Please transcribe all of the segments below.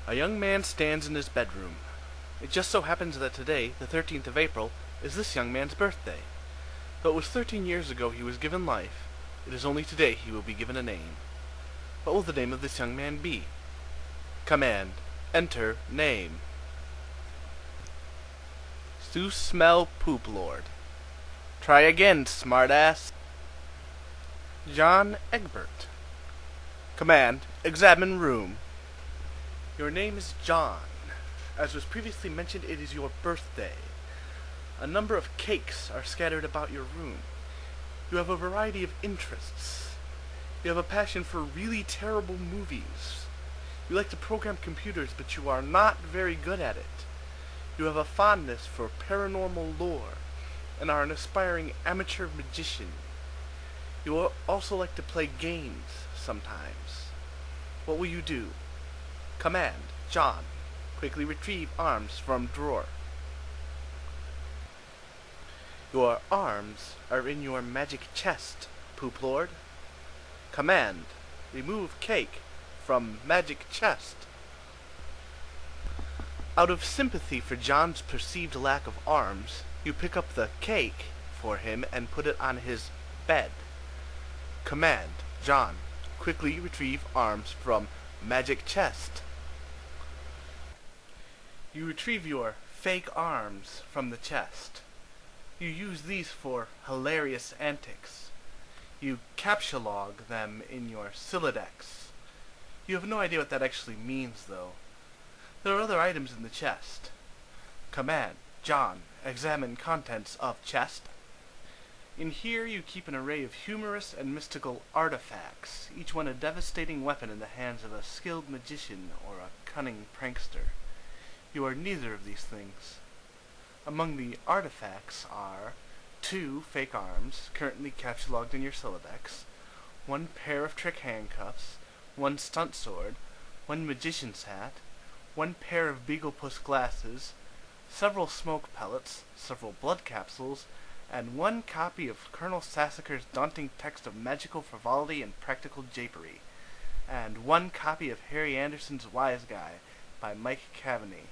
A young man stands in his bedroom. It just so happens that today, the 13th of April, is this young man's birthday. Though it was 13 years ago he was given life, it is only today he will be given a name. What will the name of this young man be? Command. Enter name. Smell Poop Lord. Try again, smartass. John Egbert. Command. Examine room. Your name is John. As was previously mentioned, it is your birthday. A number of cakes are scattered about your room. You have a variety of interests. You have a passion for really terrible movies. You like to program computers, but you are not very good at it. You have a fondness for paranormal lore, and are an aspiring amateur magician. You will also like to play games sometimes. What will you do? Command. John. Quickly retrieve arms from drawer. Your arms are in your magic chest, Poop Lord. Command. Remove cake from magic chest. Out of sympathy for John's perceived lack of arms, you pick up the cake for him and put it on his bed. Command. John. Quickly retrieve arms from magic chest. You retrieve your fake arms from the chest. You use these for hilarious antics. You captcha-log them in your Sylladex. You have no idea what that actually means, though. There are other items in the chest. Command. John. Examine contents of chest. In here you keep an array of humorous and mystical artifacts, each one a devastating weapon in the hands of a skilled magician or a cunning prankster. You are neither of these things. Among the artifacts are 2 fake arms, currently captcha-logged in your Sylladex, 1 pair of trick handcuffs, 1 stunt sword, 1 magician's hat, 1 pair of Beaglepuss glasses, several smoke pellets, several blood capsules, and 1 copy of Colonel Sassacre's daunting text of magical frivolity and practical japery, and 1 copy of Harry Anderson's Wise Guy by Mike Cavaney.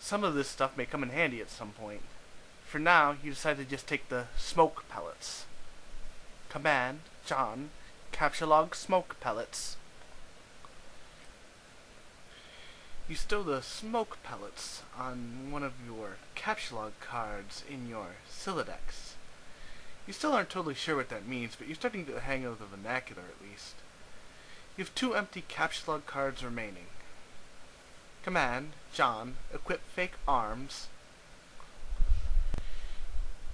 Some of this stuff may come in handy at some point. For now, you decide to just take the smoke pellets. Command. John. Captcha-log smoke pellets. You stow the smoke pellets on one of your captcha-log cards in your Sylladex. You still aren't totally sure what that means, but you're starting to hang out the vernacular at least. You have 2 empty captcha-log cards remaining. Command. John. Equip fake arms.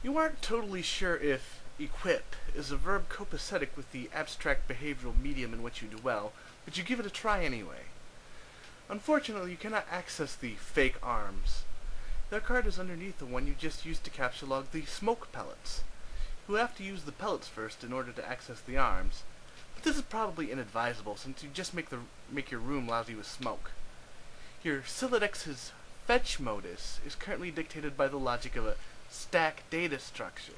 You aren't totally sure if equip is a verb copacetic with the abstract behavioral medium in which you do well, but you give it a try anyway. Unfortunately, you cannot access the fake arms. That card is underneath the one you just used to captcha-log the smoke pellets. You will have to use the pellets first in order to access the arms, but this is probably inadvisable since you just make your room lousy with smoke. Your Sylladex's fetch modus is currently dictated by the logic of a stack data structure.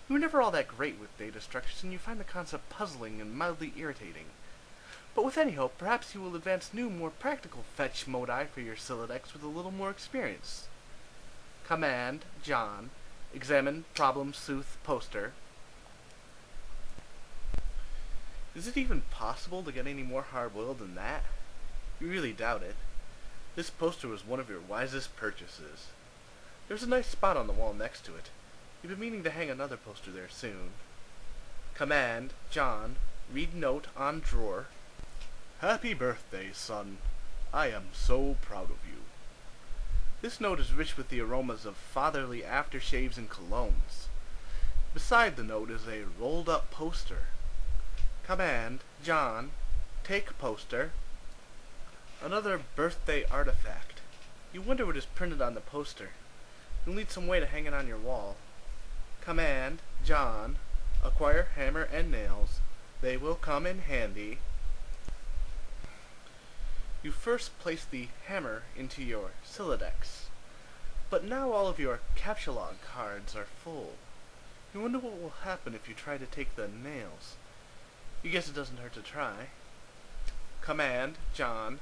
You were never all that great with data structures, and you find the concept puzzling and mildly irritating. But with any hope, perhaps you will advance new, more practical fetch modi for your Sylladex with a little more experience. Command. John. Examine problem sooth poster. Is it even possible to get any more hard-boiled than that? You really doubt it. This poster was one of your wisest purchases. There's a nice spot on the wall next to it. You've been meaning to hang another poster there soon. Command. John. Read note on drawer. Happy birthday, son. I am so proud of you. This note is rich with the aromas of fatherly aftershaves and colognes. Beside the note is a rolled-up poster. Command. John. Take poster. Another birthday artifact. You wonder what is printed on the poster. You'll need some way to hang it on your wall. Command. John. Acquire hammer and nails. They will come in handy. You first place the hammer into your Sylladex, but now all of your captcha-log cards are full. You wonder what will happen if you try to take the nails. You guess it doesn't hurt to try. Command. John.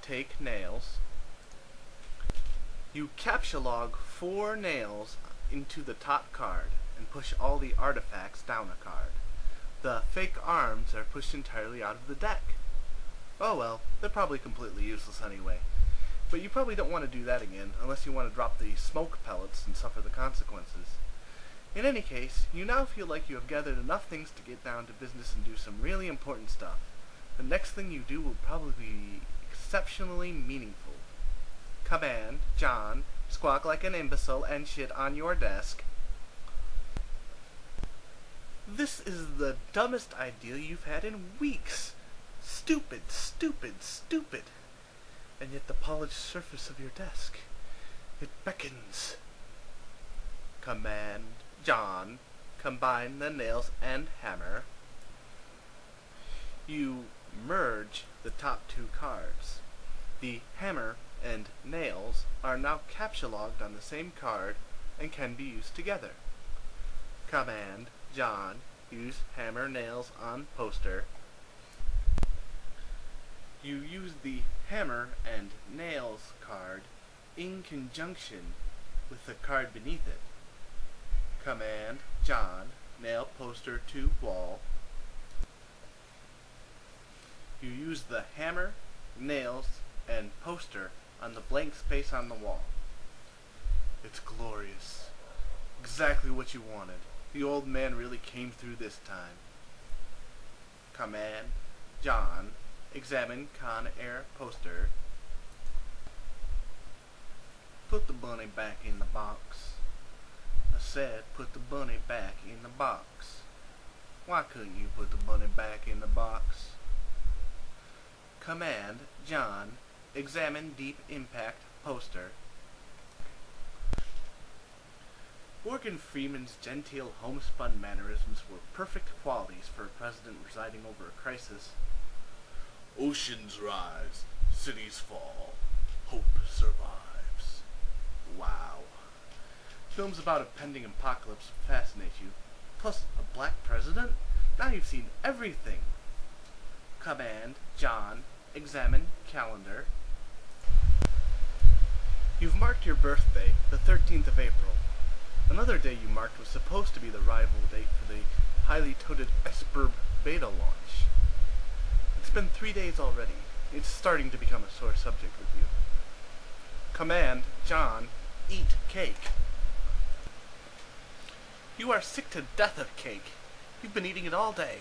take nails. You captcha log 4 nails into the top card and push all the artifacts down a card. The fake arms are pushed entirely out of the deck. Oh well, they're probably completely useless anyway. But you probably don't want to do that again, unless you want to drop the smoke pellets and suffer the consequences. In any case, you now feel like you have gathered enough things to get down to business and do some really important stuff. The next thing you do will probably be exceptionally meaningful. Command, John, squawk like an imbecile and shit on your desk. This is the dumbest idea you've had in weeks. Stupid, stupid, stupid. And yet the polished surface of your desk, it beckons. Command, John, combine the nails and hammer. You merge the top 2 cards. The hammer and nails are now captcha logged on the same card and can be used together. Command, John, use hammer nails on poster. You use the hammer and nails card in conjunction with the card beneath it. Command, John, nail poster to wall. You use the hammer, nails, and poster on the blank space on the wall. It's glorious. Exactly what you wanted. The old man really came through this time. Command, John, examine Con Air poster. Put the bunny back in the box. I said put the bunny back in the box. Why couldn't you put the bunny back in the box? Command, John, examine deep impact poster. Morgan Freeman's genteel homespun mannerisms were perfect qualities for a president residing over a crisis. Oceans rise, cities fall, hope survives. Wow. Films about a pending apocalypse fascinate you. Plus, a black president? Now you've seen everything. Command, John, examine calendar. You've marked your birthday, the 13th of April. Another day you marked was supposed to be the rival date for the highly touted Esperb beta launch. It's been 3 days already. It's starting to become a sore subject with you. Command, John, eat cake. You are sick to death of cake. You've been eating it all day,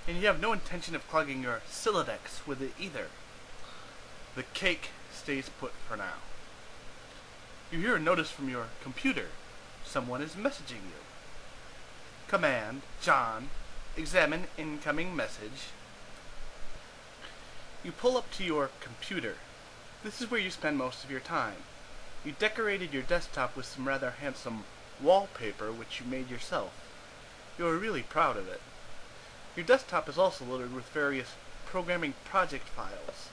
and you have no intention of clogging your Silodex with it either. The cake stays put for now. You hear a notice from your computer. Someone is messaging you. Command, John, examine incoming message. You pull up to your computer. This is where you spend most of your time. You decorated your desktop with some rather handsome wallpaper which you made yourself. You are really proud of it. Your desktop is also loaded with various programming project files.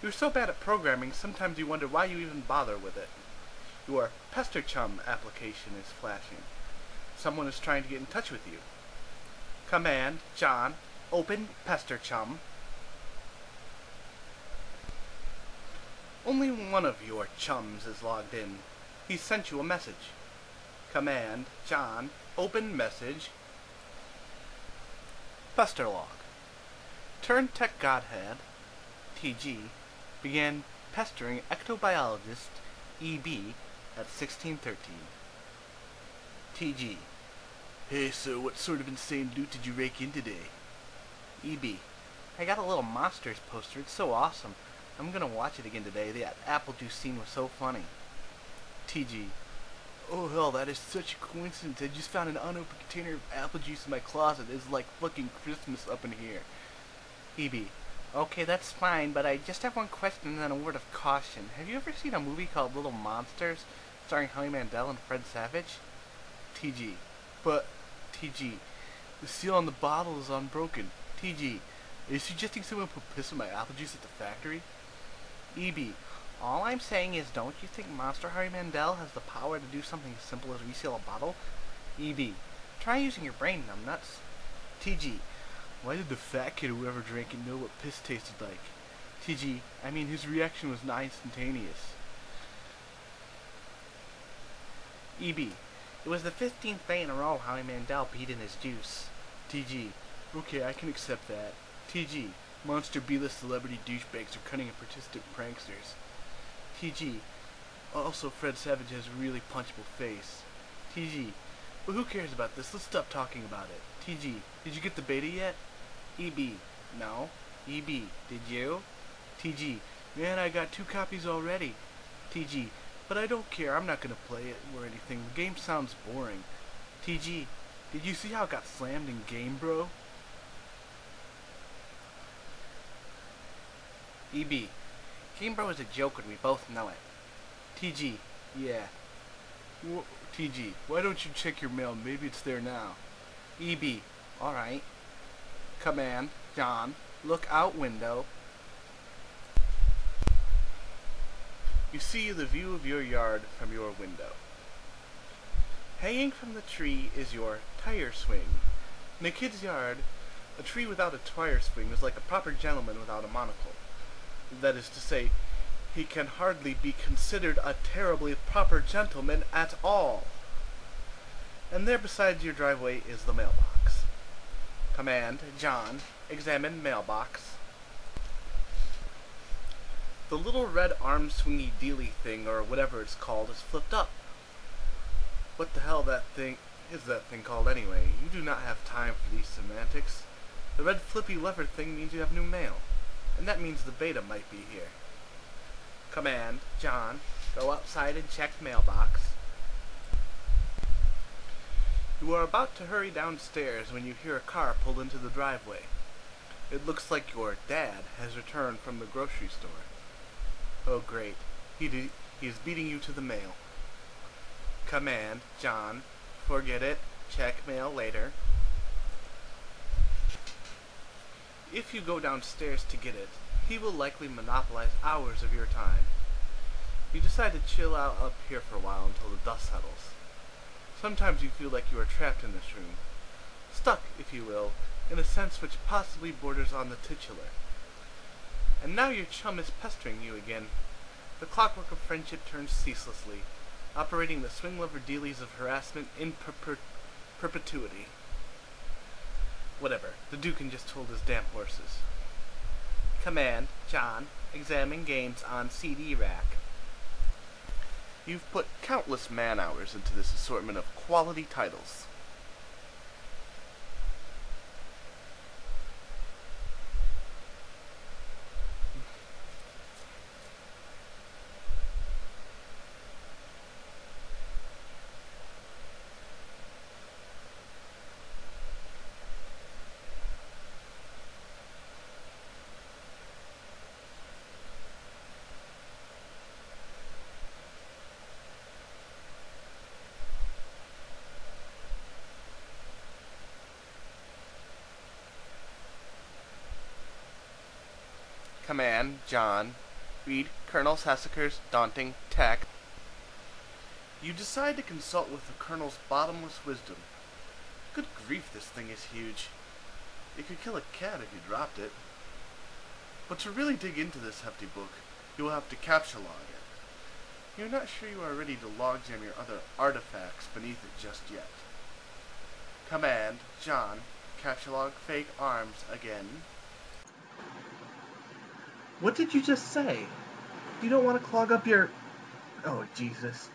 You're so bad at programming, sometimes you wonder why you even bother with it. Your Pester Chum application is flashing. Someone is trying to get in touch with you. Command, John, open Pester Chum. Only one of your chums is logged in. He sent you a message. Command, John, open message. Pester log. Turn Tech Godhead, TG, began pestering ectobiologist EB at 1613. TG. Hey, so what sort of insane loot did you rake in today? EB. I got a little Monsters poster. It's so awesome. I'm gonna watch it again today. That apple juice scene was so funny. TG. Oh hell, that is such a coincidence. I just found an unopened container of apple juice in my closet. It's like fucking Christmas up in here. EB. Okay, that's fine, but I just have one question and then a word of caution. Have you ever seen a movie called Little Monsters, starring Howie Mandel and Fred Savage? TG. But, TG, the seal on the bottle is unbroken. TG. Are you suggesting someone put piss in my apple juice at the factory? EB. All I'm saying is, don't you think Monster Harry Mandel has the power to do something as simple as reseal a bottle? EB. Try using your brain, numbnuts. TG. Why did the fat kid who ever drank it know what piss tasted like? TG, I mean his reaction was not instantaneous. EB, It was the 15th day in a row Howie Mandel beat in his juice. TG, okay, I can accept that. TG, monster B-list celebrity douchebags are cunning and persistent pranksters. TG, also Fred Savage has a really punchable face. TG, but who cares about this? Let's stop talking about it. TG, did you get the beta yet? EB, no. EB, did you? TG, man, I got 2 copies already. TG, but I don't care, I'm not gonna play it or anything. The game sounds boring. TG, did you see how it got slammed in Game Bro? EB, Game Bro is a joke and we both know it. TG, yeah. TG, why don't you check your mail? Maybe it's there now. EB, alright. Command, John, look out window. You see the view of your yard from your window. Hanging from the tree is your tire swing. In a kid's yard, a tree without a tire swing is like a proper gentleman without a monocle. That is to say, he can hardly be considered a terribly proper gentleman at all. And there beside your driveway is the mailbox. Command, John, examine mailbox. The little red arm swingy dealy thing, or whatever it's called, is flipped up. What the hell that thing called anyway? You do not have time for these semantics. The red flippy lever thing means you have new mail. And that means the beta might be here. Command, John, go outside and check mailbox. You are about to hurry downstairs when you hear a car pull into the driveway. It looks like your dad has returned from the grocery store. Oh great, he is beating you to the mail. Command, John, forget it, check mail later. If you go downstairs to get it, he will likely monopolize hours of your time. You decide to chill out up here for a while until the dust settles. Sometimes you feel like you are trapped in this room, stuck, if you will, in a sense which possibly borders on the titular. And now your chum is pestering you again. The clockwork of friendship turns ceaselessly, operating the swing lever dealies of harassment in perpetuity. Whatever, the Dukin just told his damn horses. Command, John, examine games on CD rack. You've put countless man-hours into this assortment of quality titles. Command, John, read Colonel Hessicker's daunting text. You decide to consult with the Colonel's bottomless wisdom. Good grief, this thing is huge. It could kill a cat if you dropped it. But to really dig into this hefty book, you will have to captcha log it. You're not sure you are ready to logjam your other artifacts beneath it just yet. Command, John, captcha log fake arms again. What did you just say? You don't want to clog up your... Oh, Jesus.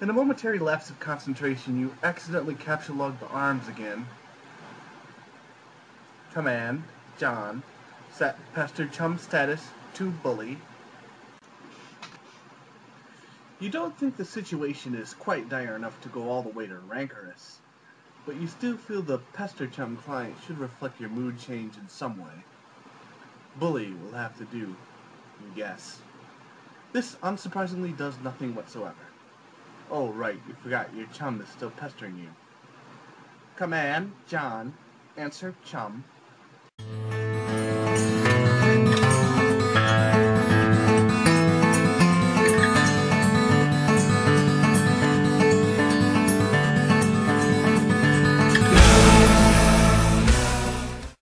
In a momentary lapse of concentration, you accidentally captcha logged the arms again. Command, John, set pester chum status to bully. You don't think the situation is quite dire enough to go all the way to rancorous, but you still feel the pester chum client should reflect your mood change in some way. Bully will have to do, you guess. This unsurprisingly does nothing whatsoever. Oh, right, you forgot your chum is still pestering you. Command, John, answer chum.